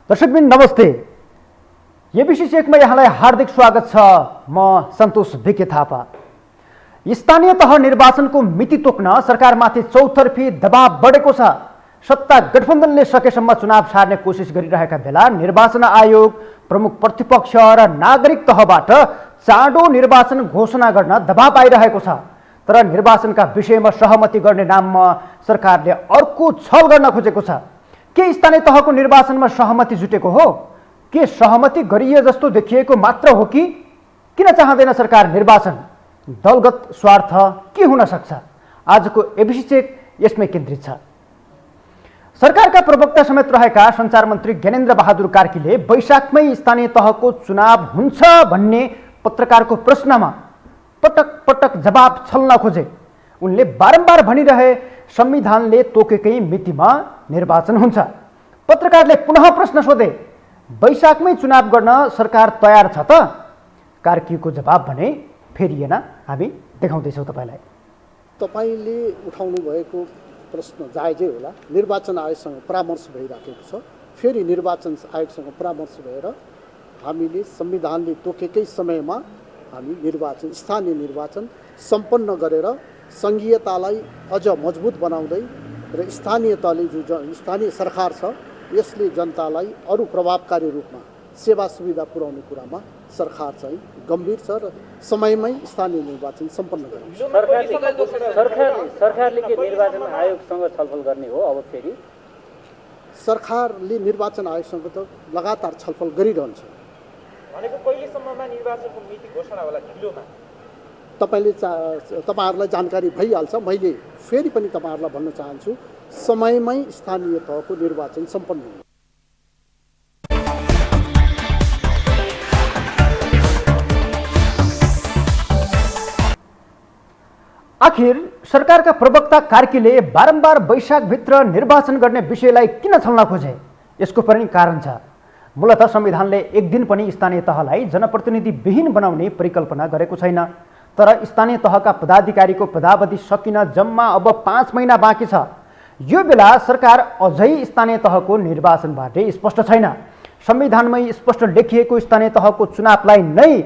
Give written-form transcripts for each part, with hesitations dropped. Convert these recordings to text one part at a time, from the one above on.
दर्शकबिन नमस्ते। एबिसी चेकमा यहाँलाई हार्दिक स्वागत छ। म सन्तोष भिके थापा। स्थानीय तह निर्वाचनको मिति तोक्न सरकारमाथि चौतर्फी दबाव बढेको छ। सत्ता गठबन्धनले सकेसम्म चुनाव सार्ने कोसिस गरिरहेका बेला निर्वाचन आयोग, प्रमुख प्रतिपक्ष र नागरिक तहबाट चाँडो निर्वाचन घोषणा गर्न दबाव आइरहेको छ। तर निर्वाचनका विषयमा सहमति गर्ने नाममा सरकारले अर्को छल गर्न खोजेको छ। के स्थानीय तहको निर्वाचनमा सहमति जुटेको हो? के सहमति गरिए जस्तो देखिएको मात्र हो कि किन चाहँदैन सरकार निर्वाचन? दलगत स्वार्थ के हुन सक्छ? आजको एबिसी चेक यसमै केन्द्रित छ। सरकारका प्रवक्ता समेत रहेका सञ्चार मन्त्री ज्ञानेन्द्र बहादुर कार्कीले वैशाखमै स्थानीय तहको चुनाव हुन्छ भन्ने पत्रकारको प्रश्नमा पटक पटक जवाब छल्न खोजे। उनले बारम्बार भनिरहे संविधानले तोकेकै मितिमा निर्वाचन हुन्छ। पत्रकारले पुनः प्रश्न सोधे, वैशाखमै चुनाव गर्न सरकार तयार छ त? कार्कीको जवाब भने फेरिएन। हामी देखाउँदैछौँ तपाईँलाई। तपाईँले उठाउनु भएको प्रश्न जायजै होला। निर्वाचन आयोगसँग परामर्श भइराखेको छ। फेरि निर्वाचन आयोगसँग परामर्श भएर हामीले संविधानले तोकेकै समयमा हामी निर्वाचन, स्थानीय निर्वाचन सम्पन्न गरेर सङ्घीयतालाई अझ मजबुत बनाउँदै र स्थानीय तहले जो स्थानीय सरकार छ यसले जनतालाई अरू प्रभावकारी रूपमा सेवा सुविधा पुर्याउने कुरामा सरकार चाहिँ गम्भीर छ र समयमै स्थानीय निर्वाचन सम्पन्न गराउँछ। सरकारले के निर्वाचन आयोगसँग छलफल गर्ने हो? अब फेरि सरकारले निर्वाचन आयोगसँग त लगातार छलफल गरिरहन्छ। भनेको कहिलेसम्ममा निर्वाचनको मिति घोषणा होला ढिलोमा? तपाईँहरूलाई जानकारी भइहाल्छ। मैले फेरि पनि तपाईँहरूलाई भन्न चाहन्छु, समयमै स्थानीय तहको निर्वाचन सम्पन्न हुन्छ। आखिर सरकारका प्रवक्ता कार्कीले बारम्बार वैशाखभित्र निर्वाचन गर्ने विषयलाई किन छल्न खोजे? यसको पनि कारण छ। मूलतः संविधानले एक दिन पनि स्थानीय तहलाई जनप्रतिनिधि विहीन बनाउने परिकल्पना गरेको छैन। तर स्थानीय तहका पदाधिकारीको पदावधि सकिन जम्मा अब 5 महिना बाँकी छ। यो बेला सरकार अझै स्थानीय तहको निर्वाचनबाटै स्पष्ट छैन। संविधानमै स्पष्ट लेखिएको स्थानीय तहको चुनावलाई नै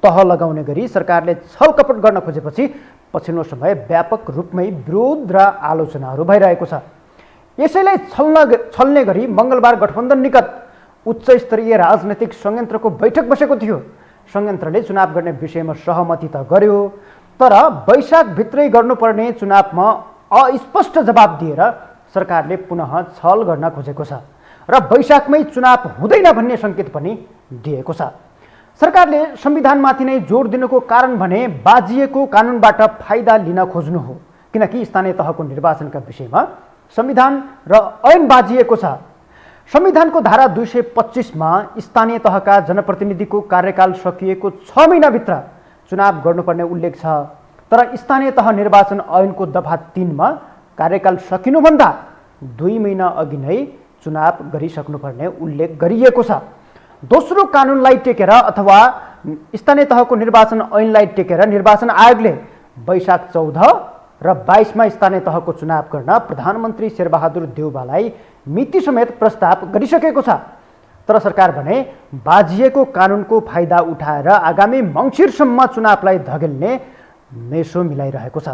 तह लगाउने गरी सरकारले छलकपट गर्न खोजेपछि पछिल्लो समय व्यापक रूपमै विरोध र आलोचनाहरू भइरहेको छ। यसैलाई छल्ने गरी मंगलबार गठबन्धन निकट उच्च स्तरीय राजनैतिक संयन्त्रको बैठक बसेको थियो। संयन्त्रले चुनाव गर्ने विषयमा सहमति त गर्यो, तर वैशाखभित्रै गर्नुपर्ने चुनावमा अस्पष्ट जवाब दिएर सरकारले पुनः छल गर्न खोजेको छ र वैशाखमै चुनाव हुँदैन भन्ने सङ्केत पनि दिएको छ। सरकारले संविधानमाथि नै जोड दिनुको कारण भने बाजिएको कानुनबाट फाइदा लिन खोज्नु हो। किनकि स्थानीय तहको निर्वाचनका विषयमा संविधान र ऐन बाजिएको छ। संविधानको धारा 225मा स्थानीय तहका जनप्रतिनिधिको कार्यकाल सकिएको 6 महिनाभित्र चुनाव गर्नुपर्ने उल्लेख छ। तर स्थानीय तह निर्वाचन ऐनको दफा 3मा कार्यकाल सकिनुभन्दा 2 महिना अघि नै चुनाव गरिसक्नुपर्ने उल्लेख गरिएको छ। दोस्रो कानुनलाई टेकेर अथवा स्थानीय तहको निर्वाचन ऐनलाई टेकेर निर्वाचन आयोगले वैशाख 14 र 22मा स्थानीय तहको चुनाव गर्न प्रधानमन्त्री शेरबहादुर देउवालाई मिति समेत प्रस्ताव गरिसकेको छ। तर सरकार भने बाजिएको कानुनको फाइदा उठाएर आगामी मङ्सिरसम्म चुनावलाई धकेल्ने मेसो मिलाइरहेको छ।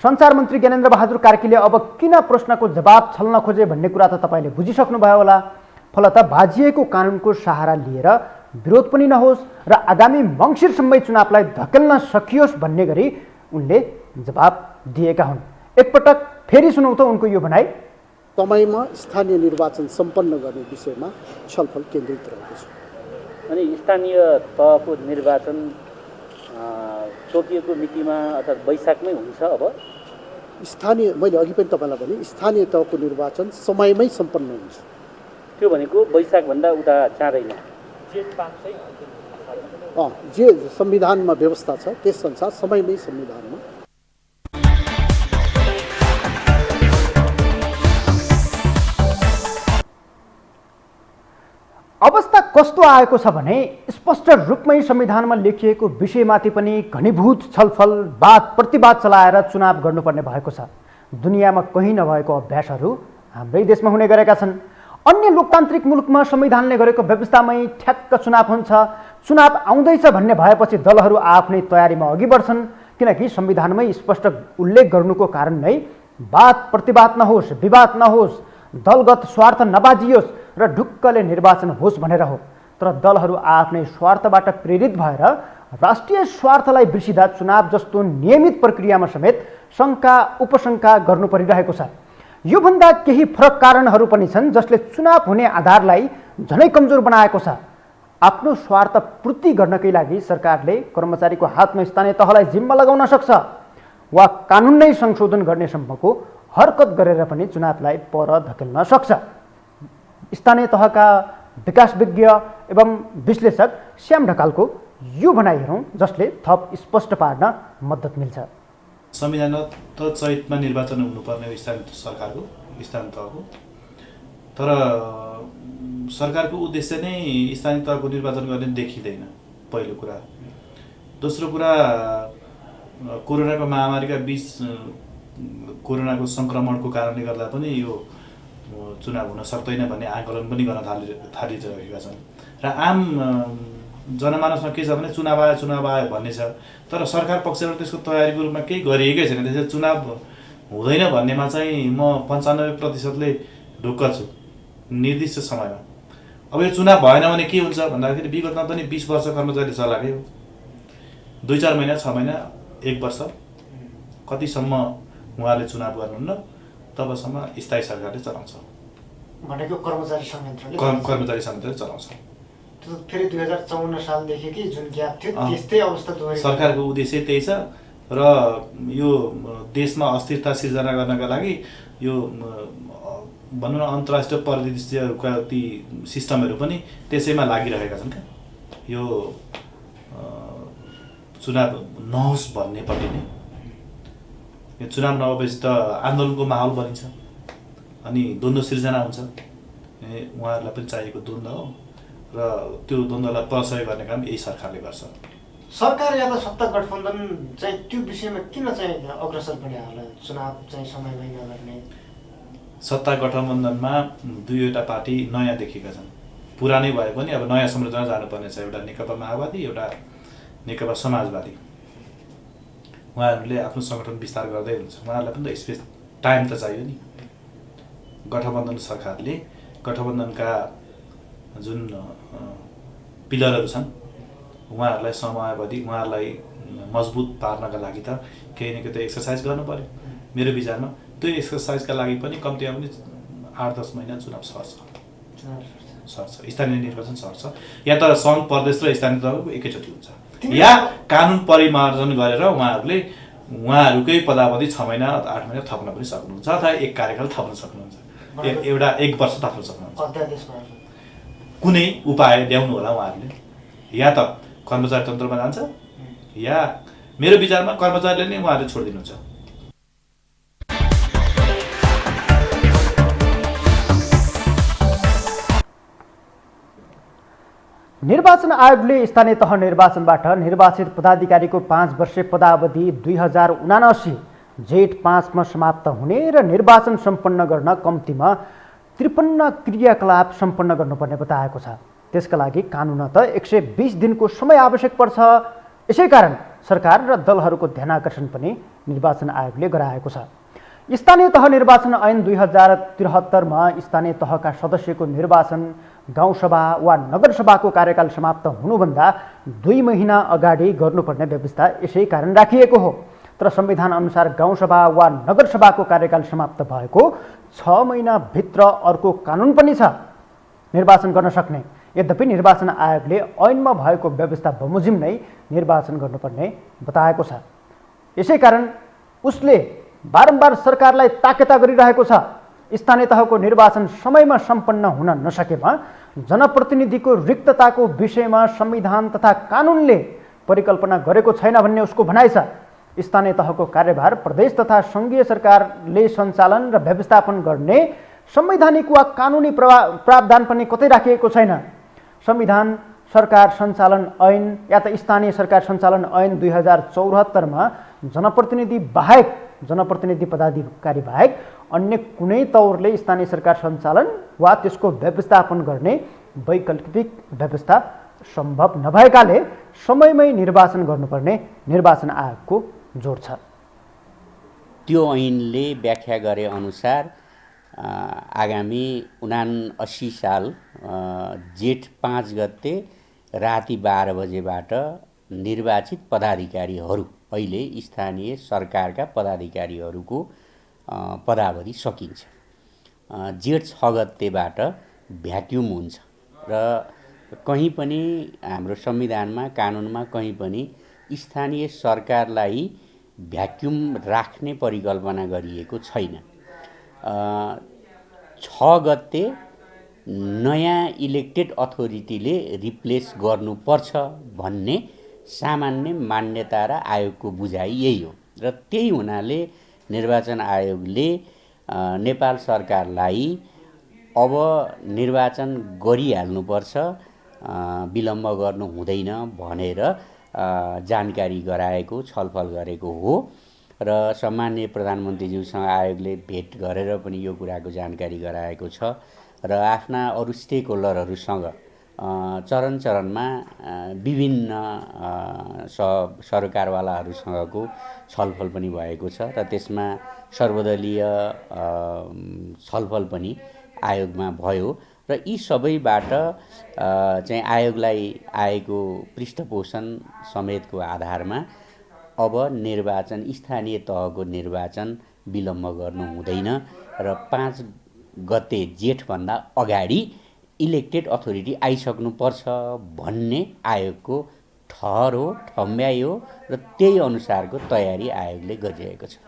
सञ्चार मन्त्री ज्ञानेन्द्र बहादुर कार्कीले अब किन प्रश्नको जवाब छल्न खोजे भन्ने कुरा त तपाईँले बुझिसक्नुभयो होला। फलत बाजिएको कानुनको सहारा लिएर विरोध पनि नहोस् र आगामी मङ्सिरसम्मै चुनावलाई धकेल्न सकियोस् भन्ने गरी उनले जवाब दिएका हुन्। एकपटक फेरि सुनौ त उनको यो भनाइ। समयमा स्थानीय निर्वाचन सम्पन्न गर्ने विषयमा छलफल केन्द्रित रहेको छ। अनि स्थानीय तहको निर्वाचन तोकिएको मितिमा अर्थात् वैशाखमै हुन्छ। अब स्थानीय, मैले अघि पनि तपाईँलाई भने स्थानीय तहको निर्वाचन समयमै सम्पन्न हुन्छ। त्यो भनेको वैशाखभन्दा उता चाँदैन। जे संविधानमा व्यवस्था छ त्यस अनुसार समयमै संविधानमा। अवस्था कस्तो आएको छ भने स्पष्ट रूपमै संविधानमा लेखिएको विषयमाथि पनि घनीभूत छलफल, वाद प्रतिवाद चलाएर चुनाव गर्नुपर्ने भएको छ। दुनियाँमा कहीँ नभएको अभ्यासहरू हाम्रै देशमा हुने गरेका छन्। अन्य लोकतान्त्रिक मुलुकमा संविधानले गरेको व्यवस्थामै ठ्याक्क चुनाव हुन्छ, चुनाव आउँदैछ भन्ने भएपछि दलहरू आफ्नै तयारीमा अघि बढ्छन्, किनकि संविधानमै स्पष्ट उल्लेख गर्नुको कारण नै वाद प्रतिवाद नहोस्, विवाद नहोस्, दलगत स्वार्थ नबाजियोस् र ढुक्कले निर्वाचन होस् भनेर हो। तर दलहरू आफ्नै स्वार्थबाट प्रेरित भएर राष्ट्रिय स्वार्थलाई बिर्सिँदा चुनाव जस्तो नियमित प्रक्रियामा समेत शङ्का उपशङ्का गर्नु परिरहेको छ। योभन्दा केही फरक कारणहरू पनि छन् जसले चुनाव हुने आधारलाई झनै कमजोर बनाएको छ। आफ्नो स्वार्थ पूर्ति गर्नकै लागि सरकारले कर्मचारीको हातमा स्थानीय तहलाई जिम्मा लगाउन सक्छ वा कानुन नै संशोधन गर्ने सम्मको हरकत गरेर पनि चुनावलाई पर धकेल्न सक्छ। स्थानीय तहका विकासविज्ञ एवं विश्लेषक श्याम ढकालको यो भनाइ हेरौँ, जसले थप स्पष्ट पार्न मद्दत मिल्छ। संविधानमा त चैतमा निर्वाचन हुनुपर्ने हो स्थानीय सरकारको, स्थानीय तहको, तर सरकारको उद्देश्य नै स्थानीय तहको निर्वाचन गर्ने देखिँदैन, पहिलो कुरा। दोस्रो कुरा, कोरोनाको महामारीका बीच कोरोनाको सङ्क्रमणको कारणले गर्दा पनि यो चुनाव हुन सक्दैन भन्ने आकलन पनि गर्न थालिरहेका छन् र आम जनमानसमा के छ भने चुनाव आयो भन्ने छ, तर सरकार पक्षबाट त्यसको तयारीको रूपमा केही गरिएकै छैन। त्यसैले चुनाव हुँदैन भन्नेमा चाहिँ म 95%ले ढुक्क छु निर्दिष्ट समयमा। अब यो चुनाव भएन भने के हुन्छ भन्दाखेरि विगतमा पनि 20 वर्ष कर्मचारी चलाएकै हो, 2-4 महिना 6 महिना 1 वर्ष कतिसम्म उहाँले चुनाव गर्नुहुन्न तबसम्म स्थायी सरकारले चलाउँछ भनेको कर्मचारी संयन्त्रले चलाउँछ। फेरि 2054 सालदेखि जुन ग्याप थियो त्यस्तै अवस्था दोहोरियो। सरकारको उद्देश्य त्यही छ र यो देशमा अस्थिरता सिर्जना गर्नका लागि यो भनौँ न अन्तर्राष्ट्रिय परिदृश्यहरूका ती सिस्टमहरू पनि त्यसैमा लागिरहेका छन्। यो चुनाव नहोस् भन्नेपट्टि नै, यो चुनाव नभएपछि त आन्दोलनको माहौल बनिन्छ अनि द्वन्द्व सिर्जना हुन्छ। उहाँहरूलाई पनि चाहिएको द्वन्द्व हो र त्यो द्वन्द्वलाई प्रशय गर्ने काम यही सरकारले गर्छ। सरकार या त सत्ता गठबन्धन चाहिँ त्यो विषयमा किन चाहिँ अग्रसर पनि होला चुनाव चाहिँ समयमै नगर्ने? सत्ता गठबन्धनमा दुईवटा पार्टी नयाँ देखिएका छन्, पुरानै भए पनि अब नयाँ संरचना जानुपर्ने छ। एउटा नेकपा माओवादी, एउटा नेकपा समाजवादी। उहाँहरूले आफ्नो सङ्गठन विस्तार गर्दै हुन्छ, उहाँहरूलाई पनि त स्पेस टाइम त चाहियो नि। गठबन्धन सरकारले गठबन्धनका जुन पिलरहरू छन् उहाँहरूलाई समयावधि उहाँहरूलाई मजबुत पार्नका लागि त केही न केही त एक्सर्साइज गर्नु पर्यो। मेरो विचारमा त्यो एक्सर्साइजका लागि पनि कम्तीमा पनि 8-10 महिना चुनाव सर्छ, स्थानीय निर्वाचन सर्छ, या त सङ्घ प्रदेश र स्थानीय तहको एकैचोटि हुन्छ, या कानुन परिमार्जन गरेर उहाँहरूकै पदावधि 6 महिना 8 महिना थप्न पनि सक्नुहुन्छ अथवा एक कार्यकाल थप्न सक्नुहुन्छ, एउटा 1 वर्ष थप्न सक्नुहुन्छ। कुनै उपाय ल्याउनु होला उहाँहरूले, या त कर्मचारी तन्त्रमा जान्छ या मेरो विचारमा कर्मचारीले नै उहाँहरूले छोडिदिनुहुन्छ। निर्वाचन आयोगले स्थानीय तह निर्वाचनबाट निर्वाचित पदाधिकारीको 5 वर्षे पदावधि 2079 जेठ 5 मा समाप्त हुने र निर्वाचन सम्पन्न गर्न कम्तीमा 53 क्रियाकलाप सम्पन्न गर्नुपर्ने बताएको छ। त्यसका लागि कानुनत 120 दिनको समय आवश्यक पर्छ। यसै कारण सरकार र दलहरूको ध्यानाकर्षण पनि निर्वाचन आयोगले गराएको छ। स्थानीय तह निर्वाचन ऐन 2073 मा स्थानीय तहका सदस्यको निर्वाचन गाउँसभा वा नगरसभाको कार्यकाल समाप्त हुनुभन्दा 2 महिना अगाडि गर्नुपर्ने व्यवस्था यसै कारण राखिएको हो। तर संविधान अनुसार गाउँसभा वा नगरसभाको कार्यकाल समाप्त भएको 6 महिनाभित्र अर्को कानुन पनि छ निर्वाचन गर्न सक्ने। यद्यपि निर्वाचन आयोगले ऐनमा भएको व्यवस्था बमोजिम नै निर्वाचन गर्नुपर्ने बताएको छ। यसै कारण उसले बारम्बार सरकारलाई ताकेता गरिरहेको छ। स्थानीय तहको निर्वाचन समयमा सम्पन्न हुन नसकेमा जनप्रतिनिधिको रिक्तताको विषयमा संविधान तथा कानुनले परिकल्पना गरेको छैन भन्ने उसको भनाइ छ। स्थानीय तहको कार्यभार प्रदेश तथा सङ्घीय सरकारले सञ्चालन र व्यवस्थापन गर्ने संवैधानिक वा कानुनी प्रावधान पनि कतै राखिएको छैन। संविधान सरकार सञ्चालन ऐन या त स्थानीय सरकार सञ्चालन ऐन 2074 मा जनप्रतिनिधि बाहेक जनप्रतिनिधि पदाधिकारी बाहेक अन्य कुनै तौरले स्थानीय सरकार सञ्चालन वा त्यसको व्यवस्थापन गर्ने वैकल्पिक व्यवस्था सम्भव नभएकाले समयमै निर्वाचन गर्नुपर्ने निर्वाचन आयोगको जोड छ। त्यो ऐनले व्याख्या गरे अनुसार आगामी 79 साल जेठ 5 गते राति 12 बजेबाट निर्वाचित पदाधिकारीहरू, अहिले स्थानीय सरकारका पदाधिकारीहरूको पदावधि सकिन्छ। जेठ 6 गतेबाट भ्याक्युम हुन्छ र कहीँ पनि हाम्रो संविधानमा, कानुनमा कहीँ पनि स्थानीय सरकारलाई भ्याक्युम राख्ने परिकल्पना गरिएको छैन। 6 गते नयाँ इलेक्टेड अथोरिटीले रिप्लेस गर्नुपर्छ भन्ने सामान्य मान्यता र आयोगको बुझाइ यही हो र त्यही हुनाले निर्वाचन आयोगले नेपाल सरकारलाई अब निर्वाचन गरिहाल्नुपर्छ, विलम्ब गर्नु हुँदैन भनेर जानकारी गराएको, छलफल गरेको हो र सम्माननीय प्रधानमन्त्रीज्यूसँग आयोगले भेट गरेर पनि यो कुराको जानकारी गराएको छ र आफ्ना अरू स्टेक होल्डरहरूसँग चरण चरणमा विभिन्न सरकारवालाहरूसँगको छलफल पनि भएको छ र त्यसमा सर्वदलीय छलफल पनि आयोगमा भयो र यी सबैबाट चाहिँ आयोगलाई आएको पृष्ठपोषण समेतको आधारमा अब निर्वाचन, स्थानीय तहको निर्वाचन विलम्ब गर्नु हुँदैन र 5 गते जेठभन्दा अगाडि इलेक्टेड अथोरिटी आइसक्नुपर्छ भन्ने आयोगको ठहर हो, ठम्ब्याइ हो र त्यही अनुसारको तयारी आयोगले गरिरहेको छ।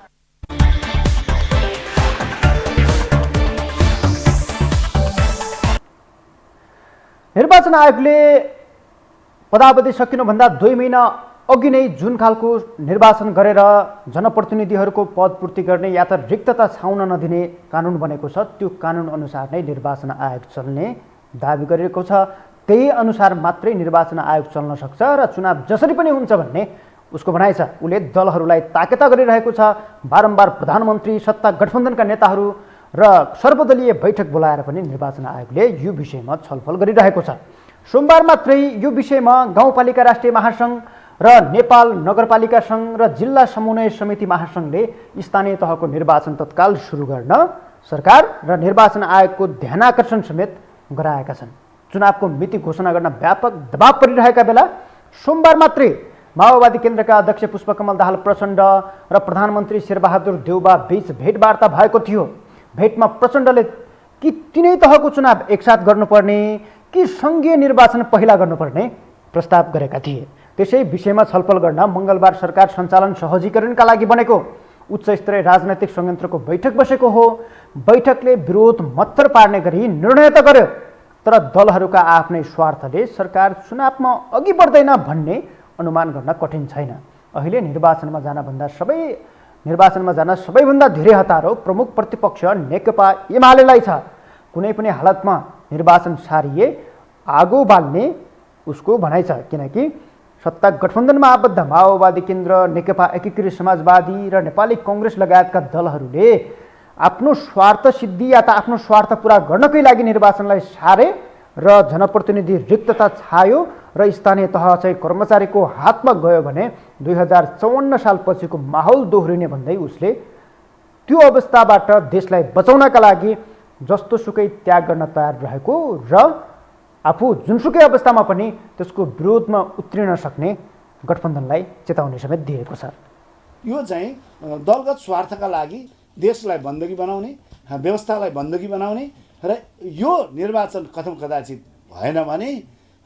निर्वाचन आयोगले पदावधि सकिनुभन्दा 2 महिना अघि नै जुन खालको निर्वाचन गरेर जनप्रतिनिधिहरूको पदपूर्ति गर्ने या त रिक्तता छाउन नदिने कानुन बनेको छ, त्यो कानुन अनुसार नै निर्वाचन आयोग चल्ने दाबी गरिएको छ। त्यही अनुसार मात्रै निर्वाचन आयोग चल्न सक्छ र चुनाव जसरी पनि हुन्छ भन्ने उसको भनाइ छ। उसले दलहरूलाई ताकेता गरिरहेको छ। बारम्बार प्रधानमन्त्री, सत्ता गठबन्धनका नेताहरू र सर्वदलीय बैठक बोलाएर पनि निर्वाचन आयोगले यो विषयमा छलफल गरिरहेको छ। सोमबार मात्रै यो विषयमा गाउँपालिका राष्ट्रिय महासङ्घ र नेपाल नगरपालिका सङ्घ र जिल्ला समन्वय समिति महासङ्घले स्थानीय तहको निर्वाचन तत्काल सुरु गर्न सरकार र निर्वाचन आयोगको ध्यानाकर्षण समेत गराएका छन्। चुनावको मिति घोषणा गर्न व्यापक दबाव परिरहेका बेला सोमबार मात्रै माओवादी केन्द्रका अध्यक्ष पुष्पकमल दाहाल प्रचण्ड र प्रधानमन्त्री शेरबहादुर देउबा बीच भेटवार्ता भएको थियो। भेटमा प्रचण्डले कि तिनै तहको चुनाव एकसाथ गर्नुपर्ने कि सङ्घीय निर्वाचन पहिला गर्नुपर्ने प्रस्ताव गरेका थिए। त्यसै विषयमा छलफल गर्न मङ्गलबार सरकार सञ्चालन सहजीकरणका लागि बनेको उच्चस्तरीय राजनैतिक संयन्त्रको बैठक बसेको हो। बैठकले विरोध मत्तर पार्ने गरी निर्णय त गर्यो, तर दलहरूका आफ्नै स्वार्थले सरकार चुनावमा अघि बढ्दैन भन्ने अनुमान गर्न कठिन छैन। अहिले निर्वाचनमा जान सबैभन्दा धेरै हतारो प्रमुख प्रतिपक्ष नेकपा एमालेलाई छ। कुनै पनि हालतमा निर्वाचन सारिए आगो बाल्ने उसको भनाइ छ, किनकि सत्ता गठबन्धनमा आबद्ध माओवादी केन्द्र, नेकपा एकीकृत समाजवादी र नेपाली कङ्ग्रेस लगायतका दलहरूले आफ्नो स्वार्थ सिद्धि या त आफ्नो स्वार्थ पुरा गर्नकै लागि निर्वाचनलाई सारे र जनप्रतिनिधि रिक्तता छायो र स्थानीय तह चाहिँ कर्मचारीको हातमा गयो भने 2054 सालपछिको माहौल दोहोरिने भन्दै उसले त्यो अवस्थाबाट देशलाई बचाउनका लागि जस्तोसुकै त्याग गर्न तयार रहेको र आफू जुनसुकै अवस्थामा पनि त्यसको विरोधमा उत्रिन सक्ने गठबन्धनलाई चेतावनी समेत दिएको छ। यो चाहिँ दलगत स्वार्थका लागि देशलाई बन्दगी बनाउने, व्यवस्थालाई बन्दगी बनाउने र यो निर्वाचन कथम कदाचित भएन भने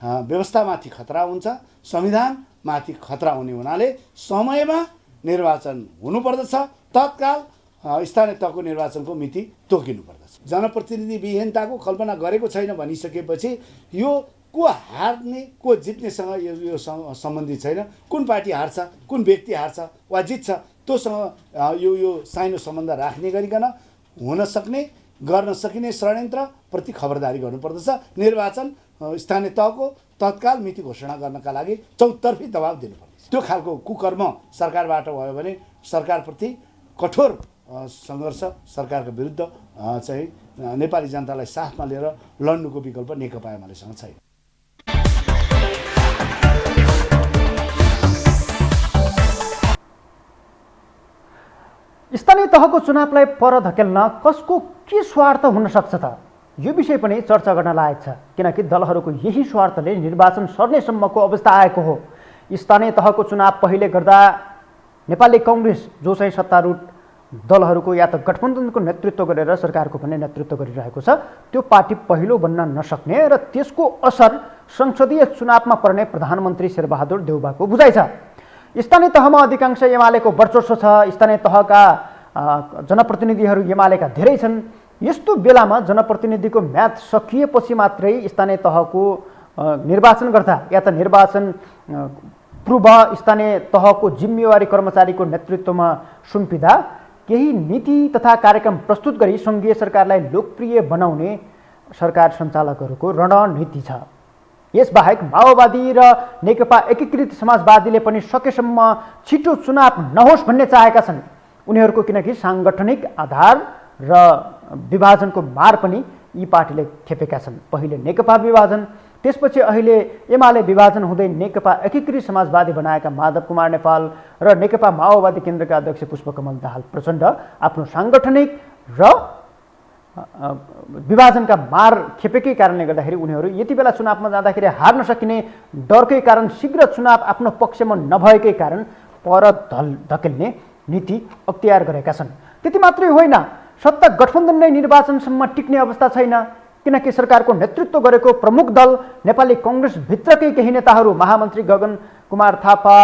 व्यवस्थामाथि खतरा हुन्छ, संविधानमाथि खतरा हुने हुनाले समयमा निर्वाचन हुनुपर्दछ। तत्काल स्थानीय तहको निर्वाचनको मिति तोकिनुपर्दछ। जनप्रतिनिधि विहीनताको कल्पना गरेको छैन भनिसकेपछि यो को हार्ने को जित्नेसँग यो सम्बन्धित छैन। कुन पार्टी हार्छ, कुन व्यक्ति हार्छ वा जित्छ त्योसँग यो साइनो सम्बन्ध राख्ने गरिकन हुन सक्ने, गर्न सकिने षड्यन्त्रप्रति खबरदारी गर्नुपर्दछ। निर्वाचन स्थानीय तहको तत्काल मिति घोषणा गर्नका लागि चौतर्फी दबाब दिनुपर्छ। त्यो खालको कुकर्म सरकारबाट भयो भने सरकारप्रति कठोर सङ्घर्ष सरकारको विरुद्ध चाहिँ नेपाली जनतालाई साथमा लिएर लड्नुको विकल्प नेकपा एमालेसँग छैन। स्थानीय तहको चुनावलाई पर धकेल्न कसको के स्वार्थ हुन सक्छ त? यो विषय पनि चर्चा गर्न लायक छ, किनकि दलहरूको यही स्वार्थले निर्वाचन सर्नेसम्मको अवस्था आएको हो। स्थानीय तहको चुनाव पहिले गर्दा नेपाली कङ्ग्रेस जो चाहिँ सत्तारूढ दलहरूको या त गठबन्धनको नेतृत्व गरेर सरकारको पनि नेतृत्व गरिरहेको छ, त्यो पार्टी पहिलो बन्न नसक्ने र त्यसको असर संसदीय चुनावमा पर्ने प्रधानमन्त्री शेरबहादुर देउबाको बुझाइ छ। स्थानीय तहमा अधिकांश एमालेको वर्चस्व छ। स्थानीय तहका जनप्रतिनिधिहरू एमालेका धेरै छन्। यस्तो बेलामा जनप्रतिनिधिको म्याद सकिएपछि मात्रै स्थानीय तहको निर्वाचन गर्दा या त निर्वाचन पूर्व स्थानीय तहको जिम्मेवारी कर्मचारीको नेतृत्वमा सुम्पिँदा केही नीति तथा कार्यक्रम प्रस्तुत गरी सङ्घीय सरकारलाई लोकप्रिय बनाउने सरकार सञ्चालकहरूको रणनीति छ। यसबाहेक माओवादी र नेकपा एकीकृत समाजवादीले पनि सकेसम्म छिटो चुनाव नहोस् भन्ने चाहेका छन्। उनीहरूको किनकि साङ्गठनिक आधार र विभाजनको मार पनि यी पार्टीले खेपेका छन्। पहिले नेकपा विभाजन, त्यसपछि अहिले एमाले विभाजन हुँदै नेकपा एकीकृत समाजवादी बनाएका माधव कुमार नेपाल र नेकपा माओवादी केन्द्रका अध्यक्ष पुष्पकमल दाहाल प्रचण्ड आफ्नो साङ्गठनिक र विभाजनका मार खेपेकै कारणले गर्दाखेरि उनीहरू यति बेला चुनावमा जाँदाखेरि हार्न सकिने डरकै कारण, शीघ्र चुनाव आफ्नो पक्षमा नभएकै कारण पर धकेल्ने नीति अख्तियार गरेका छन्। त्यति मात्रै होइन, सत्ता गठबन्धन नै निर्वाचनसम्म टिक्ने अवस्था छैन, किनकि सरकारको नेतृत्व गरेको प्रमुख दल नेपाली कङ्ग्रेसभित्रकै केही नेताहरू महामन्त्री गगन कुमार थापा,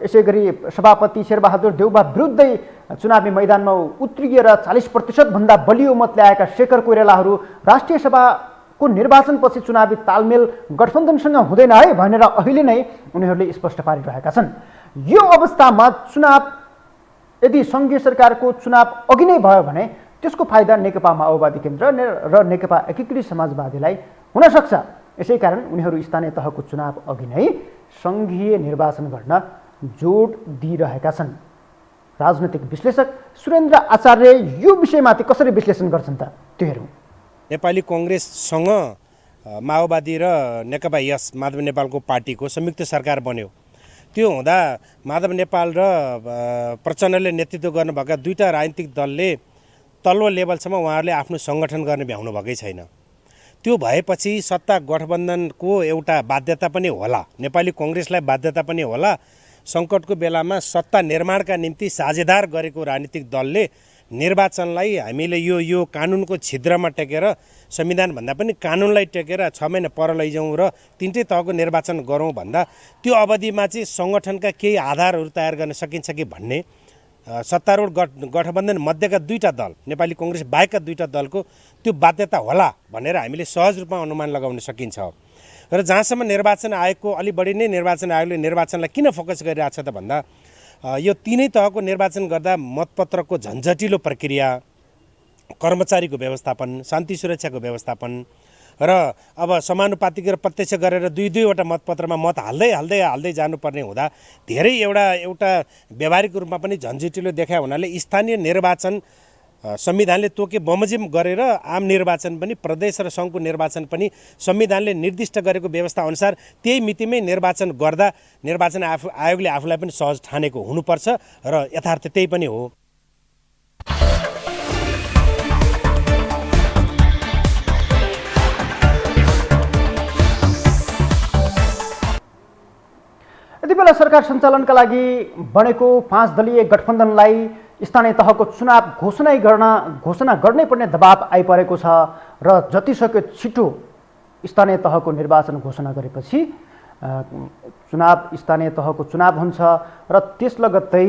यसै गरी सभापति शेरबहादुर देउबा विरुद्धै चुनावी मैदानमा उत्रिएर 40% भन्दा बलियो मत ल्याएका शेखर कोइरालाहरू राष्ट्रिय सभाको निर्वाचनपछि चुनावी तालमेल गठबन्धनसँग हुँदैन है भनेर अहिले नै उनीहरूले स्पष्ट पारिरहेका छन्। यो अवस्थामा चुनाव यदि सङ्घीय सरकारको चुनाव अघि नै भयो भने त्यसको फाइदा नेकपा माओवादी केन्द्र र नेकपा एकीकृत समाजवादीलाई हुन सक्छ। यसै कारण उनीहरू स्थानीय तहको चुनाव अघि नै सङ्घीय निर्वाचन गर्न जोड दिइरहेका छन्। राजनैतिक विश्लेषक सुरेन्द्र आचार्य यो विषयमाथि कसरी विश्लेषण गर्छन् त त्यो हेरौँ। नेपाली कङ्ग्रेससँग माओवादी र नेकपा यस माधव नेपालको पार्टीको संयुक्त सरकार बन्यो। त्यो हुँदा माधव नेपाल र प्रचण्डले नेतृत्व गर्नुभएका दुईटा राजनीतिक दलले तल्लो लेभलसम्म उहाँहरूले आफ्नो सङ्गठन गर्ने भ्याउनु भएकै छैन। त्यो भएपछि सत्ता गठबन्धनको एउटा बाध्यता पनि होला, नेपाली कङ्ग्रेसलाई बाध्यता पनि होला। सङ्कटको बेलामा सत्ता निर्माणका निम्ति साझेदार गरेको राजनीतिक दलले निर्वाचनलाई हामीले यो कानुनको छिद्रमा टेकेर संविधानभन्दा पनि कानुनलाई टेकेर 6 महिना पर लैजाउँ र तिनटै तहको निर्वाचन गरौँ भन्दा त्यो अवधिमा चाहिँ सङ्गठनका केही आधारहरू तयार गर्न सकिन्छ कि भन्ने सत्तारूढ गठबन्धन मध्येका दुईटा दल, नेपाली कङ्ग्रेस बाहेकका दुईटा दलको त्यो बाध्यता होला भनेर हामीले सहज रूपमा अनुमान लगाउन सकिन्छ। र जहाँसम्म निर्वाचन आयोगको अलि बढी नै निर्वाचन आयोगले निर्वाचनलाई किन फोकस गरिरहेको छ त भन्दा यो तीनै तहको निर्वाचन गर्दा मतपत्रको झन्झटिलो प्रक्रिया, कर्मचारीको व्यवस्थापन, शान्ति सुरक्षाको व्यवस्थापन र अब समानुपातिक र प्रत्यक्ष गरेर दुईवटा मतपत्रमा मत हाल्दै जानुपर्ने हुँदा धेरै एउटा व्यावहारिक रूपमा पनि झन्झटिलो देखाए हुनाले स्थानीय निर्वाचन संविधानले तोके बमोजिम गरेर आम निर्वाचन पनि प्रदेश र सङ्घको निर्वाचन पनि संविधानले निर्दिष्ट गरेको व्यवस्था अनुसार त्यही मितिमै निर्वाचन गर्दा निर्वाचन आयोगले आफूलाई पनि सहज ठानेको हुनुपर्छ र यथार्थ त्यही पनि हो। यति बेला सरकार सञ्चालनका लागि बनेको 5 दलीय गठबन्धनलाई स्थानीय तहको चुनाव घोषणा गर्नै पर्ने दबाव आइपरेको छ र जतिसक्यो छिटो स्थानीय तहको निर्वाचन घोषणा गरेपछि स्थानीय तहको चुनाव हुन्छ र त्यस लगत्तै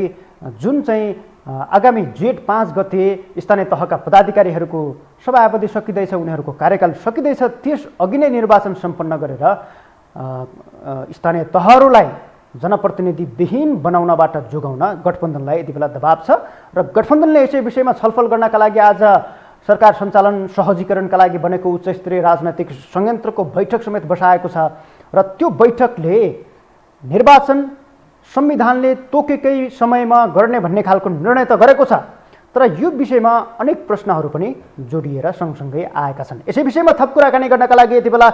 जुन चाहिँ आगामी जेठ 5 गते स्थानीय तहका पदाधिकारीहरूको समयावधि सकिँदैछ, उनीहरूको कार्यकाल सकिँदैछ, त्यस अघि नै निर्वाचन सम्पन्न गरेर स्थानीय तहहरूलाई जनप्रतिनिधि विहीन बनाउनबाट जोगाउन गठबन्धनलाई यति बेला दबाव छ र गठबन्धनले यसै विषयमा छलफल गर्नका लागि आज सरकार सञ्चालन सहजीकरणका लागि बनेको उच्चस्तरीय राजनैतिक संयन्त्रको बैठक समेत बसाएको छ र त्यो बैठकले निर्वाचन संविधानले तोकेकै समयमा गर्ने भन्ने खालको निर्णय त गरेको छ, तर यो विषयमा अनेक प्रश्नहरू पनि जोडिएर सँगसँगै आएका छन्। यसै विषयमा थप कुराकानी गर्नका लागि यति बेला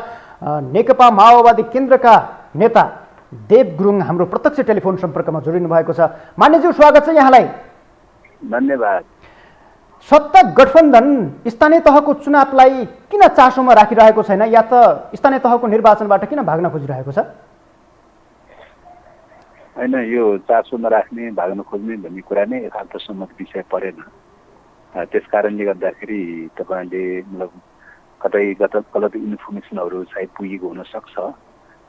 नेकपा माओवादी केन्द्रका नेता देव गुरुङ हाम्रो प्रत्यक्ष टेलिफोन सम्पर्कमा जोडिनु भएको छ। मान्यज्यू, स्वागत छ यहाँलाई। धन्यवाद। सत्ता गठबन्धन स्थानीय तहको चुनावलाई किन चासोमा राखिरहेको छैन, या त स्थानीय तहको निर्वाचनबाट किन भाग्न खोजिरहेको छ? होइन, यो चासो नराख्ने, भाग्न खोज्ने भन्ने कुरा नै यथार्थसम्मत विषय परेन। त्यस कारणले गर्दाखेरि तपाईँले मतलब कतै गलत इन्फर्मेसनहरू सायद पुगेको हुनसक्छ,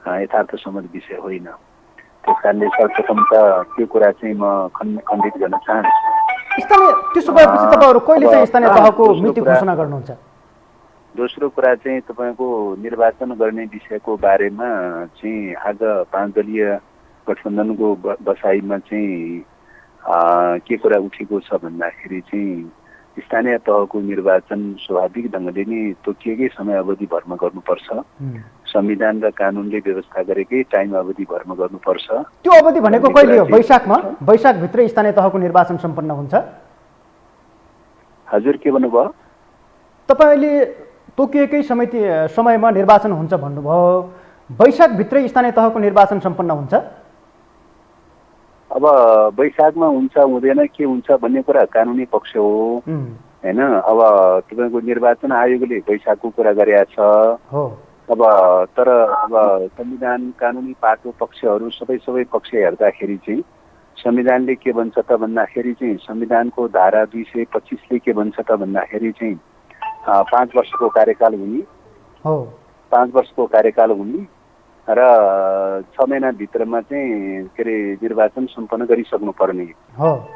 यथार्थसम्मत विषय होइन। त्यस कारणले सर्वप्रथम त त्यो कुरा चाहिँ म खण्डित गर्न चाहन्छु। त्यसो भएपछि तपाईँहरू कहिले चाहिँ स्थानीय तहको मिति घोषणा गर्नुहुन्छ? दोस्रो कुरा चाहिँ तपाईँको निर्वाचन गर्ने विषयको बारेमा चाहिँ आज 5 दलीय गठबन्धनको बसाइमा चाहिँ के कुरा उठेको छ भन्दाखेरि चाहिँ स्थानीय तहको निर्वाचन स्वाभाविक ढङ्गले नै तोकिएकै समय अवधि भरमा गर्नुपर्छ, संविधान र कानुनले व्यवस्था गरेकै टाइम अवधि भरमा गर्नुपर्छ। त्यो अवधि भनेको कहिले हो? वैशाखमा? वैशाखभित्रै स्थानीय तहको निर्वाचन सम्पन्न हुन्छ? हजुर, के भन्नुभयो? तपाईँले तोकिएकै समयमा निर्वाचन हुन्छ भन्नुभयो, वैशाखभित्रै स्थानीय तहको निर्वाचन सम्पन्न हुन्छ? अब वैशाखमा हुन्छ हुँदैन के हुन्छ भन्ने कुरा कानुनी पक्ष हो होइन। अब तपाईँको निर्वाचन आयोगले वैशाखको कुरा गरेका छ। अब तर अब संविधान कानुनी पाटो पक्षहरू सबै पक्ष हेर्दाखेरि चाहिँ संविधानले के भन्छ त भन्दाखेरि चाहिँ संविधानको धारा 225ले के भन्छ त भन्दाखेरि चाहिँ 5 वर्षको कार्यकाल हुने, 5 वर्षको कार्यकाल हुने र 6 महिनाभित्रमा चाहिँ के अरे निर्वाचन सम्पन्न गरिसक्नु पर्ने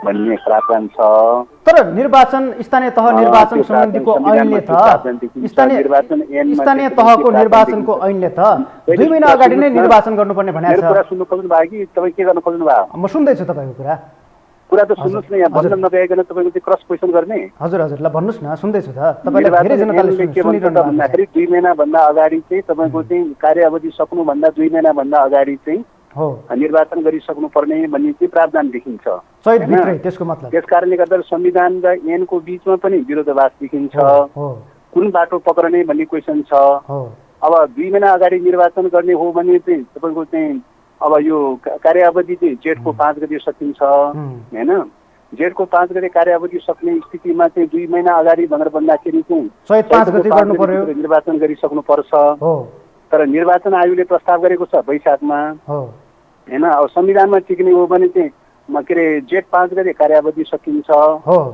भन्ने प्रावधान छ। तर निर्वाचन स्थानीय तह निर्वाचन सम्बन्धीको ऐनले त स्थानीय तहको निर्वाचनको ऐनले त 2 महिना अगाडि नै निर्वाचन गर्नुपर्ने भनेको छ। कुरा सुन्नु खोज्नु भयो कि तपाईँ के गर्न खोज्नु भयो? म सुन्दैछु तपाईँको कुरा त सुन्नुहोस् न, यहाँ भन्न नभइकन तपाईँको चाहिँ क्रस क्वेसन गर्ने। हजुर ल भन्नुहोस् न, सुन्दैछु त। तपाईँले धेरै जनताले के भन्छ त भन्दाखेरि 2 महिनाभन्दा अगाडि चाहिँ तपाईँको चाहिँ कार्य अवधि सक्नुभन्दा 2 महिनाभन्दा अगाडि चाहिँ निर्वाचन गरिसक्नु पर्ने भन्ने चाहिँ प्रावधान देखिन्छ। त्यसको मतलब त्यस कारणले गर्दा संविधान र ऐनको बिचमा पनि विरोधाभास देखिन्छ। कुन बाटो पक्रने भन्ने क्वेसन छ। अब 2 महिना अगाडि निर्वाचन गर्ने हो भने चाहिँ तपाईँको चाहिँ अब यो कार्य अवधि चाहिँ जेठको 5 गते सकिन्छ होइन। जेठको 5 गते कार्य अवधि सक्ने स्थितिमा चाहिँ 2 महिना अगाडि भनेर भन्दाखेरि चाहिँ 5 गते गर्नु पर्यो, निर्वाचन गरिसक्नु पर्छ। तर निर्वाचन आयोगले प्रस्ताव गरेको छ वैशाखमा होइन। अब संविधानमा टिक्ने हो भने चाहिँ के अरे जेठ 5 गते कार्यावधि सकिन्छ।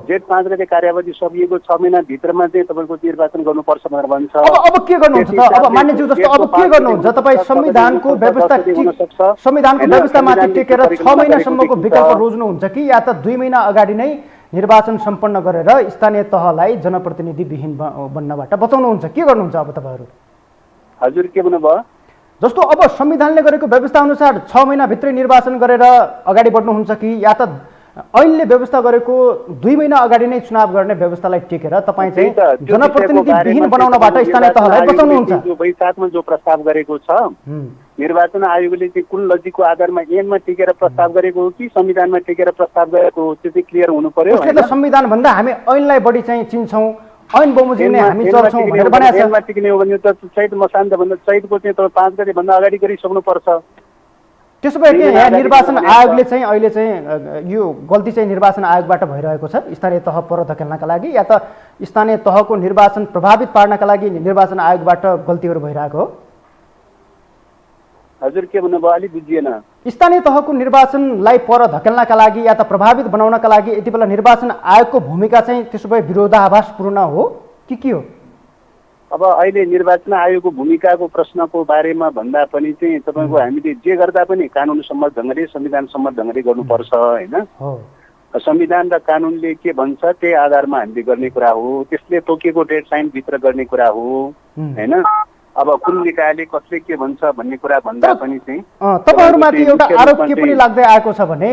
जेठ 5 गते कार्यावधि सकिएको 6 महिनाभित्रमा चाहिँ तपाईँको निर्वाचन गर्नुपर्छ भनेर भन्छ। अब के गर्नुहुन्छ त? अब मान्यज्यू जस्तो अब के गर्नुहुन्छ तपाईँ? संविधानको व्यवस्थामाथि टेकेर 6 महिनासम्मको विकल्प रोज्नुहुन्छ कि या त 2 महिना अगाडि नै निर्वाचन सम्पन्न गरेर स्थानीय तहलाई जनप्रतिनिधि विहीन बन्नबाट बचाउनुहुन्छ? के गर्नुहुन्छ अब तपाईँहरू? हजुर, के भन्नुभयो? जस्तो अब संविधानले गरेको व्यवस्था अनुसार 6 महिनाभित्रै निर्वाचन गरेर अगाडि बढ्नुहुन्छ कि या त ऐनले व्यवस्था गरेको 2 महिना अगाडि नै चुनाव गर्ने व्यवस्थालाई टेकेर तपाईँ चाहिँ जनप्रतिनिधि विहीन बनाउनबाट स्थानीय तहलाई बचाउनुहुन्छ? वैशाखमा जो प्रस्ताव गरेको छ निर्वाचन आयोगले चाहिँ कुन लजिकको आधारमा ऐनमा टेकेर प्रस्ताव गरेको हो कि संविधानमा टेकेर प्रस्ताव गरेको हो त्यो चाहिँ क्लियर हुनु पर्यो। संविधान भन्दा हामी ऐनलाई बढी चाहिँ चिन्छौँ, ऐन बमोजिम नै हामी चल्छौँ भनेर बनाएको छ। ऐनमा टिक्ने हो भने त चैत मसान्त भन्दा चैतको चाहिँ तपाईँ 5 गते भन्दा अगाडि गरिसक्नु पर्छ। त्यसो भए के यहाँ निर्वाचन आयोगले चाहिँ अहिले चाहिँ यो गल्ती चाहिँ निर्वाचन आयोगबाट भइरहेको छ स्थानीय तह पर धकेल्नका लागि, या त स्थानीय तहको निर्वाचन प्रभावित पार्नका लागि निर्वाचन आयोगबाट गल्तीहरू भइरहेको हो? हजुर, के भन्नुभयो? अलिक बुझिएन। स्थानीय तहको निर्वाचनलाई पर धकेल्नका लागि या त प्रभावित बनाउनका लागि यति बेला निर्वाचन आयोगको भूमिका चाहिँ त्यसो भए विरोधाभासपूर्ण हो कि के हो? अब अहिले निर्वाचन आयोगको भूमिकाको प्रश्नको बारेमा भन्दा पनि चाहिँ तपाईँको हामीले जे गर्दा पनि कानुन सम्मत ढङ्गले संविधान सम्मत ढङ्गले गर्नुपर्छ होइन। संविधान र कानुनले के भन्छ त्यही आधारमा हामीले गर्ने कुरा हो। त्यसले तोकेको डेडलाइनभित्र गर्ने कुरा हो होइन। अब कुन निकायले कसले के भन्छ भन्ने कुरा भन्दा पनि चाहिँ तपाईँहरूमाथि एउटा आरोप के पनि लाग्दै आएको छ भने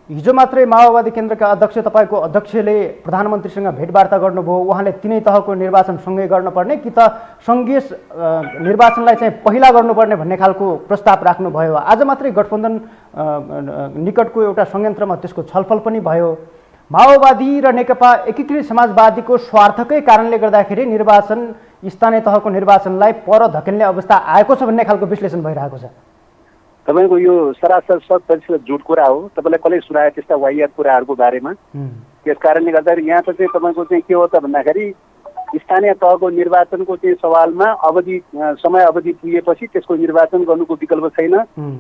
हिजो मात्रै माओवादी केन्द्रका अध्यक्ष तपाईँको अध्यक्षले प्रधानमन्त्रीसँग भेटवार्ता गर्नुभयो, उहाँले तिनै तहको निर्वाचन सँगै गर्नुपर्ने कि त सङ्घीय निर्वाचनलाई चाहिँ पहिला गर्नुपर्ने भन्ने खालको प्रस्ताव राख्नुभयो। आज मात्रै गठबन्धन निकटको एउटा संयन्त्रमा त्यसको छलफल पनि भयो। माओवादी र नेकपा एकीकृत समाजवादीको स्वार्थकै कारणले गर्दाखेरि निर्वाचन स्थानीय तहको निर्वाचनलाई पर धकेल्ने अवस्था आएको छ भन्ने खालको विश्लेषण भइरहेको छ। तपाईँको यो सरासर 100% झुट कुरा हो। तपाईँलाई कसले सुनायो त्यस्ता वाहियात कुराहरूको बारेमा? त्यस कारणले गर्दाखेरि यहाँ त चाहिँ तपाईँको चाहिँ के हो त भन्दाखेरि स्थानीय तहको निर्वाचनको चाहिँ सवालमा समय अवधि पुगेपछि त्यसको निर्वाचन गर्नुको विकल्प छैन।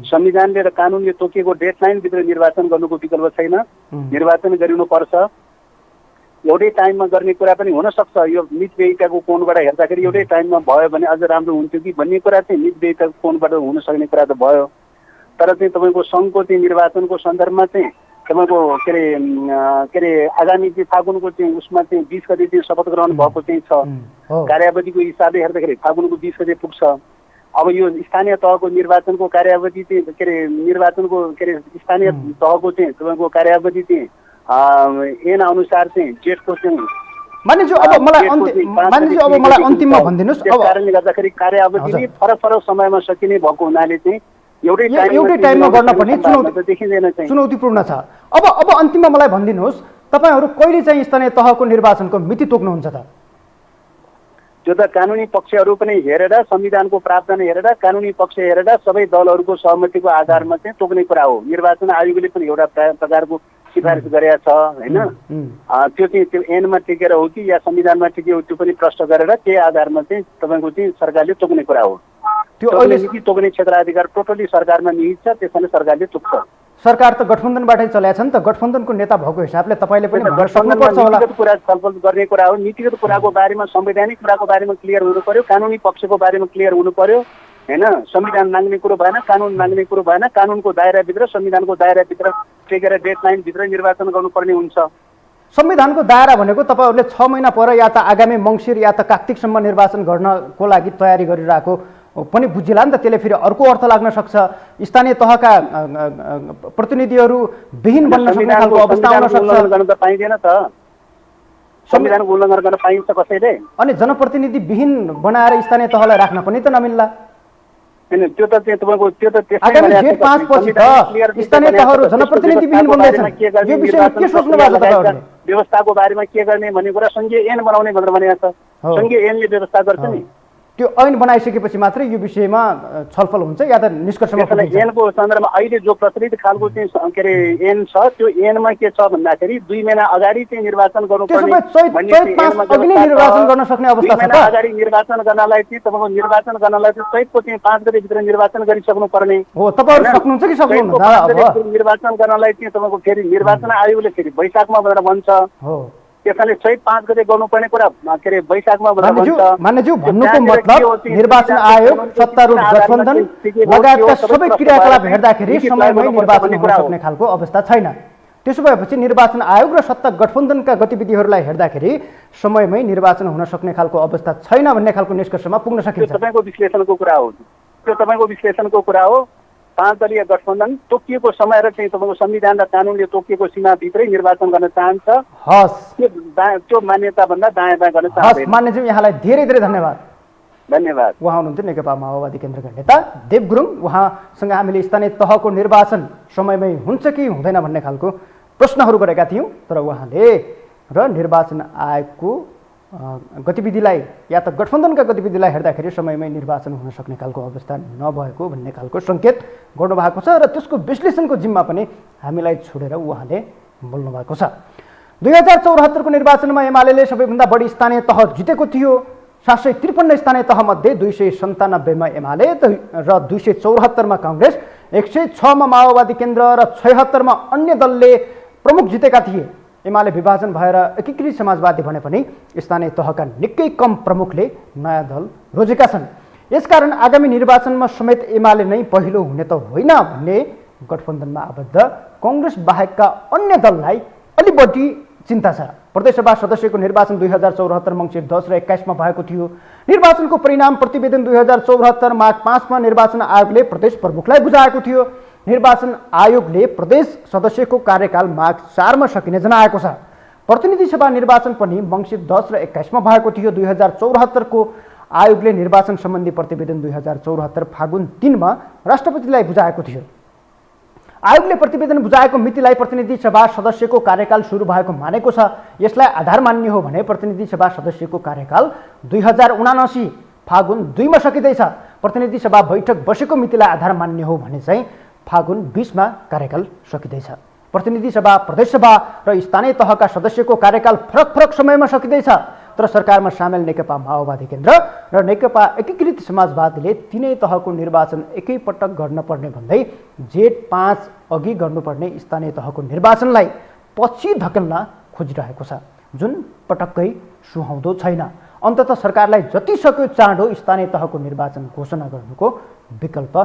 संविधानले र कानुनले तोकिएको डेडलाइनभित्र निर्वाचन गर्नुको विकल्प छैन। निर्वाचन गरिनुपर्छ। एउटै टाइममा गर्ने कुरा पनि हुनसक्छ। यो मितव्ययिताको कोणबाट हेर्दाखेरि एउटै टाइममा भयो भने अझ राम्रो हुन्थ्यो कि भन्ने कुरा चाहिँ मितव्ययिताको कोणबाट हुन सक्ने कुरा त भयो। तर चाहिँ तपाईँको सङ्घको चाहिँ निर्वाचनको सन्दर्भमा चाहिँ तपाईँको के अरे आगामी चाहिँ फागुनको चाहिँ उसमा चाहिँ 20 गते चाहिँ शपथ ग्रहण भएको चाहिँ छ। कार्यावधिको हिसाबले हेर्दाखेरि फागुनको 20 गते पुग्छ। अब यो स्थानीय तहको निर्वाचनको कार्यावधि चाहिँ के अरे निर्वाचनको के अरे स्थानीय तहको चाहिँ तपाईँको कार्यावधि चाहिँ एन अनुसार चाहिँ जेठको चाहिँ मानिज्यू अब मलाई अन्तिममा भनिदिनुस्। त्यस कारणले गर्दाखेरि कार्यावधि फरक फरक समयमा सकिने भएको हुनाले चाहिँ एउटै टाइममा गर्न पनि चुनौतीपूर्ण छ। अब अन्तिममा मलाई भनिदिनुहोस्, तपाईँहरू कहिले चाहिँ स्थानीय तहको निर्वाचनको मिति तोक्नुहुन्छ त? त्यो त कानुनी पक्षहरू पनि हेरेर, संविधानको प्रावधान हेरेर, कानुनी पक्ष हेरेर सबै दलहरूको सहमतिको आधारमा चाहिँ तोक्ने कुरा हो। निर्वाचन आयोगले पनि एउटा प्रकारको सिफारिस गरेका छ होइन। त्यो चाहिँ त्यो एनमा टिकेर हो कि या संविधानमा टिके हो त्यो पनि प्रश्न गरेर त्यही आधारमा चाहिँ तपाईँको चाहिँ सरकारले तोक्ने कुरा हो। त्यो अहिले तोक्ने क्षेत्राधिकार टोटली सरकारमा निहित छ, त्यसैले सरकारले तोक्छ। सरकार त गठबन्धनबाटै चलाएको छ नि त। गठबन्धनको नेता भएको हिसाबले तपाईँले पनि नीतिगत कुरा छलफल गर्ने कुरा हो। नीतिगत कुराको बारेमा, संवैधानिक कुराको बारेमा क्लियर हुनु पर्यो, कानुनी पक्षको बारेमा क्लियर हुनु पर्यो होइन। संविधान माग्ने कुरो भएन, कानुन माग्ने कुरो भएन। कानुनको दायराभित्र, संविधानको दायराभित्र टेकेर डेडलाइनभित्र निर्वाचन गर्नुपर्ने हुन्छ। संविधानको दायरा भनेको तपाईँहरूले 6 महिना पर या त आगामी मङ्सिर या त कार्तिकसम्म निर्वाचन गर्नको लागि तयारी गरिरहेको पनि बुझिला नि त। त्यसले फेरि अर्को अर्थ लाग्न सक्छ। स्थानीय तहका प्रतिनिधिहरू विहीन बन्न सक्ने खालको अवस्था आउन सक्छ। गर्न त पाइँदैन त, संविधानको उल्लङ्घन गर्न पाइन्छ कसैले? अनि जनप्रतिनिधि विहीन बनाएर स्थानीय तहलाई राख्न पनि त नमिल्ला। हैन त्यो त चाहिँ तपाईँको त्यो त आगामी जेठ 5 पछि त स्थानीय तहहरू जनप्रतिनिधि विहीन बन्दैछन्। यो विषयमा के सोच्नु भएको छ तपाईँहरूले? व्यवस्थाको बारेमा के गर्ने भन्ने कुरा सङ्घीय ऐन बनाउने भनेर भनेको छ। सङ्घीय ऐनले व्यवस्था गर्छ नि। त्यो ऐन बनाइसकेपछि मात्रै यो विषयमा छलफल हुन्छ या त निष्कर्षमा पुगिन्छ। ऐनको सन्दर्भमा अहिले जो प्रचलित खालको चाहिँ के अरे ऐन छ त्यो ऐनमा के छ भन्दाखेरि 2 महिना अगाडि चाहिँ निर्वाचन गर्नुपर्ने निर्वाचन गर्न सक्ने अवस्था छ। अगाडि निर्वाचन गर्नलाई चाहिँ तपाईँको निर्वाचन गर्नलाई चाहिँ चैतको चाहिँ 5 गते भित्र निर्वाचन गरिसक्नु पर्ने हो। तपाईँहरू सक्नुहुन्छ कि सक्नुहुन्न? निर्वाचन गर्नलाई चाहिँ तपाईँको फेरि निर्वाचन आयोगले फेरि वैशाखमा भनेर भन्छ हो। त्यसैले चैत 5 गते गर्नुपर्ने कुरा के अरे वैशाखमा भन्छ। मान्यज्यू भन्नुको मतलब निर्वाचन आयोग, सत्तारूढ गठबन्धन लगायतका सबै क्रियाकलाप हेर्दाखेरि समयमै निर्वाचन हुन सक्ने खालको अवस्था छैन। त्यसो भएपछि निर्वाचन आयोग र सत्ता गठबन्धनका गतिविधिहरूलाई हेर्दाखेरि समयमै निर्वाचन हुन सक्ने खालको अवस्था छैन भन्ने खालको निष्कर्षमा पुग्न सकिन्छ। तपाईँको विश्लेषणको कुरा हो। त्यो तपाईँको विश्लेषणको कुरा हो। 5 दलीय गठबन्धन तोकिएको समय र चाहिँ तपाईँको संविधान र कानुनले तोकिएको सीमाभित्रै निर्वाचन गर्न चाहन्छ। हस्, त्यो मान्यताभन्दा दायाँ बायाँ गर्न चाहन्छ। मान्यज्यू यहाँलाई धेरै धेरै धन्यवाद। धन्यवाद। उहाँ हुनुहुन्थ्यो नेकपा माओवादी केन्द्रका नेता देव गुरुङ। उहाँसँग हामीले स्थानीय तहको निर्वाचन समयमै हुन्छ कि हुँदैन भन्ने खालको प्रश्नहरू गरेका थियौँ। तर उहाँले र निर्वाचन आयोगको गतिविधिलाई या त गठबन्धनका गतिविधिलाई हेर्दाखेरि समयमै निर्वाचन हुन सक्ने खालको अवस्था नभएको भन्ने खालको सङ्केत गर्नुभएको छ र त्यसको विश्लेषणको जिम्मा पनि हामीलाई छोडेर उहाँले बोल्नुभएको छ। 2074को निर्वाचनमा एमाले सबैभन्दा बढी स्थानीय तह जितेको थियो। 753 स्थानीय तहमध्ये 297 मा एमाले र 274 मा काङ्ग्रेस, 106 मा माओवादी केन्द्र र 76 मा अन्य दलले प्रमुख जितेका थिए। एमाले विभाजन भएर एकीकृत समाजवादी भने पनि स्थानीय तहका निकै कम प्रमुखले नयाँ दल रोजेका छन्। यसकारण आगामी निर्वाचनमा समेत एमाले नै पहिलो हुने त होइन भन्ने गठबन्धनमा आबद्ध काङ्ग्रेस बाहेकका अन्य दललाई अलि बढी चिन्ता छ। प्रदेशसभा सदस्यको निर्वाचन 2074 मङ्सिर 10 र 21 मा भएको थियो। निर्वाचनको परिणाम प्रतिवेदन 2074 माघ 5 मा निर्वाचन आयोगले प्रदेश प्रमुखलाई बुझाएको थियो। निर्वाचन आयोगले प्रदेश सदस्यको कार्यकाल माघ 4 मा सकिने जनाएको छ। प्रतिनिधि सभा निर्वाचन पनि मङ्सिर 10 र 21 मा भएको थियो। 2074 को आयोगले निर्वाचन सम्बन्धी प्रतिवेदन 2074 फागुन 3 मा राष्ट्रपतिलाई बुझाएको थियो। आयोगले प्रतिवेदन बुझाएको मितिलाई प्रतिनिधि सभा सदस्यको कार्यकाल सुरु भएको मानेको छ। यसलाई आधार मान्ने हो भने प्रतिनिधि सभा सदस्यको कार्यकाल 2079 फागुन 2 मा सकिँदैछ। प्रतिनिधि सभा बैठक बसेको मितिलाई आधार मान्ने हो भने चाहिँ फागुन 20 मा कार्यकाल सकिँदैछ। प्रतिनिधि सभा, प्रदेश सभा र स्थानीय तहका सदस्यको कार्यकाल फरक फरक समयमा सकिँदैछ। तर सरकारमा सामेल नेकपा माओवादी केन्द्र र नेकपा एकीकृत समाजवादीले तीनै तहको निर्वाचन एकैपटक गर्न पर्ने भन्दै जेठ 5 अघि गर्नुपर्ने स्थानीय तहको निर्वाचनलाई पछि धकेल्न खोजिरहेको छ, जुन पटक्कै सुहाउँदो छैन। अन्ततः सरकारलाई जति सक्यो चाँडो स्थानीय तहको निर्वाचन घोषणा गर्नुको विकल्प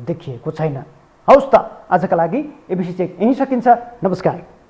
देखिएको छैन। हौस् त, आजका लागि एबिसी चेक यहीँ सकिन्छ। नमस्कार।